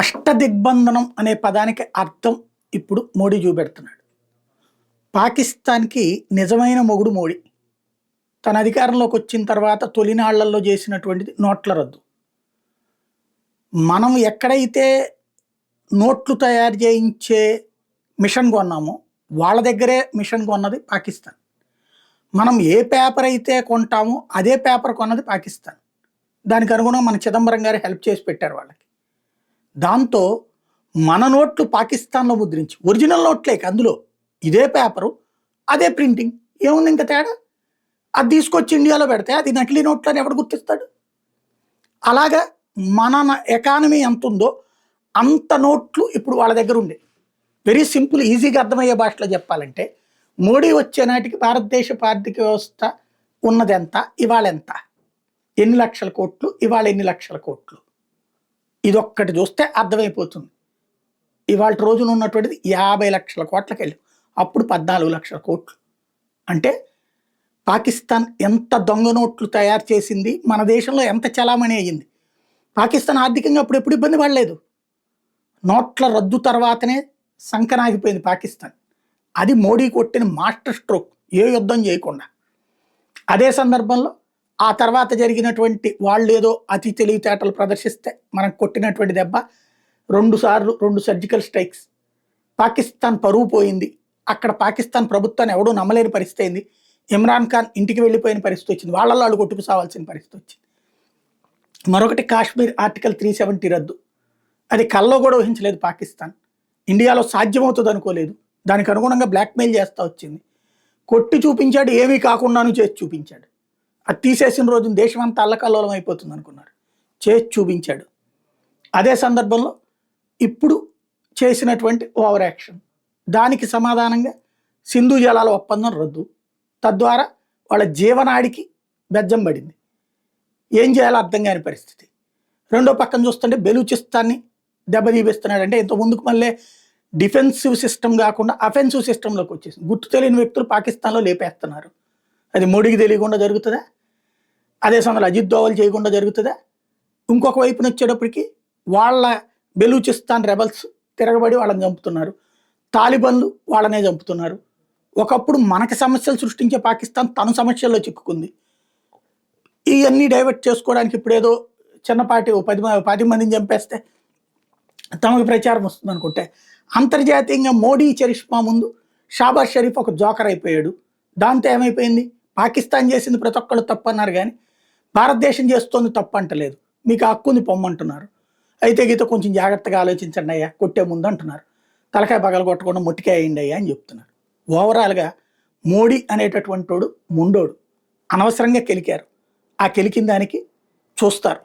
అష్టదిగ్బంధనం అనే పదానికి అర్థం ఇప్పుడు మోడీ చూపెడుతున్నాడు. పాకిస్తాన్‌కి నిజమైన మొగుడు మోడీ. తన అధికారంలోకి వచ్చిన తర్వాత తొలినాళ్లలో చేసినటువంటిది నోట్ల రద్దు. మనం ఎక్కడైతే నోట్లు తయారు చేయించే మిషన్ కొన్నామో వాళ్ళ దగ్గరే మిషన్ కొన్నది పాకిస్తాన్. మనం ఏ పేపర్ అయితే కొంటామో అదే పేపర్ కొన్నది పాకిస్తాన్. దానికి అనుగుణంగా మన చిదంబరం గారు హెల్ప్ చేసి పెట్టారు వాళ్ళకి. దాంతో మన నోట్లు పాకిస్తాన్‌లో ముద్రించి ఒరిజినల్ నోట్లే అందులో ఇదే పేపరు అదే ప్రింటింగ్ ఏముంది ఇంకా తేడా? అది తీసుకొచ్చి ఇండియాలో పెడితే అది నకిలీ నోట్లు అని ఎవడు గుర్తిస్తాడు? అలాగా మన ఎకానమీ ఎంత ఉందో అంత నోట్లు ఇప్పుడు వాళ్ళ దగ్గర ఉండే. వెరీ సింపుల్ ఈజీగా అర్థమయ్యే భాషలో చెప్పాలంటే మోడీ వచ్చే నాటికి భారతదేశపు ఆర్థిక వ్యవస్థ ఉన్నది ఎంత, ఇవాళ ఎంత, ఎన్ని లక్షల కోట్లు, ఇవాళ ఎన్ని లక్షల కోట్లు, ఇదొక్కటి చూస్తే అర్థమైపోతుంది. ఇవాళ రోజున ఉన్నటువంటిది 50 లక్షల కోట్లకి వెళ్ళి అప్పుడు 14 లక్షల కోట్లు. అంటే పాకిస్తాన్ ఎంత దొంగ నోట్లు తయారు చేసింది, మన దేశంలో ఎంత చలామణి అయ్యింది. పాకిస్తాన్ ఆర్థికంగా అప్పుడు ఎప్పుడు ఇబ్బంది పడలేదు. నోట్ల రద్దు తర్వాతనే సంకనాగిపోయింది పాకిస్తాన్. అది మోడీ కొట్టిన మాస్టర్ స్ట్రోక్, ఏ యుద్ధం చేయకుండా. అదే సందర్భంలో ఆ తర్వాత జరిగినటువంటి వాళ్ళు ఏదో అతి తెలివితేటలు ప్రదర్శిస్తే మనం కొట్టినటువంటి దెబ్బ 2 సార్లు 2 సర్జికల్ స్ట్రైక్స్. పాకిస్తాన్ పరువు పోయింది. అక్కడ పాకిస్తాన్ ప్రభుత్వాన్ని ఎవడూ నమ్మలేని పరిస్థితి అయింది. ఇమ్రాన్ ఖాన్ ఇంటికి వెళ్ళిపోయిన పరిస్థితి వచ్చింది. వాళ్ళల్లో వాళ్ళు కొట్టుకు సావాల్సిన పరిస్థితి వచ్చింది. మరొకటి కాశ్మీర్ ఆర్టికల్ 370 రద్దు. అది కల్లో కూడా ఊహించలేదు పాకిస్తాన్. ఇండియాలో సాధ్యమవుతుంది అనుకోలేదు. దానికి అనుగుణంగా బ్లాక్మెయిల్ చేస్తూ వచ్చింది. కొట్టి చూపించాడు, ఏమీ కాకుండాను చేసి చూపించాడు. అది తీసేసిన రోజున దేశం అంతా అల్లకల్లోలం అయిపోతుంది అనుకున్నారు, చేసి చూపించాడు. అదే సందర్భంలో ఇప్పుడు చేసినటువంటి ఓవర్ యాక్షన్, దానికి సమాధానంగా సింధు జలాల ఒప్పందం రద్దు. తద్వారా వాళ్ళ జీవనాడికి బెజ్జం పడింది. ఏం చేయాలో అర్థం కాని పరిస్థితి. రెండో పక్కన చూస్తుంటే బెలూచిస్తాన్ని దెబ్బతీపిస్తున్నాడు. అంటే ఇంత ముందుకు మళ్ళీ డిఫెన్సివ్ సిస్టమ్ కాకుండా అఫెన్సివ్ సిస్టంలోకి వచ్చేసింది. గుర్తు తెలియని వ్యక్తులు పాకిస్తాన్లో లేపేస్తున్నారు. అది మోడీకి తెలియకుండా జరుగుతుందా? అదే సమయంలో అజిత్ దోవల్ చేయకుండా జరుగుతుందా? ఇంకొక వైపున వచ్చేటప్పటికి వాళ్ళ బెలూచిస్తాన్ రెబల్స్ తిరగబడి వాళ్ళని చంపుతున్నారు. తాలిబన్లు వాళ్ళనే చంపుతున్నారు. ఒకప్పుడు మనకి సమస్యలు సృష్టించే పాకిస్తాన్ తన సమస్యల్లో చిక్కుకుంది. ఇవన్నీ డైవర్ట్ చేసుకోవడానికి ఇప్పుడు ఏదో చిన్నపాటి 10 మందిని చంపేస్తే తమకు ప్రచారం వస్తుంది అనుకుంటే, అంతర్జాతీయంగా మోడీ చరిష్మా ముందు షాబాజ్ షరీఫ్ ఒక జోకర్ అయిపోయాడు. దాంతో ఏమైపోయింది? పాకిస్తాన్ చేసింది ప్రతి ఒక్కళ్ళు తప్పు అన్నారు, కానీ భారతదేశం చేస్తోంది తప్పు అంటలేదు. మీకు హక్కుంది పొమ్మంటున్నారు. అయితే గీత కొంచెం జాగ్రత్తగా ఆలోచించండి అయ్యా, కొట్టే ముందు అంటున్నారు. తలకాయ పగల కొట్టకుండా ముట్టికాయ వేయండి అయ్యా అని చెప్తున్నారు. ఓవరాల్గా మోడీ అనేటటువంటి వాడు ముండోడు. అనవసరంగా కెలికారు. ఆ కెలికిన దానికి చూస్తారు.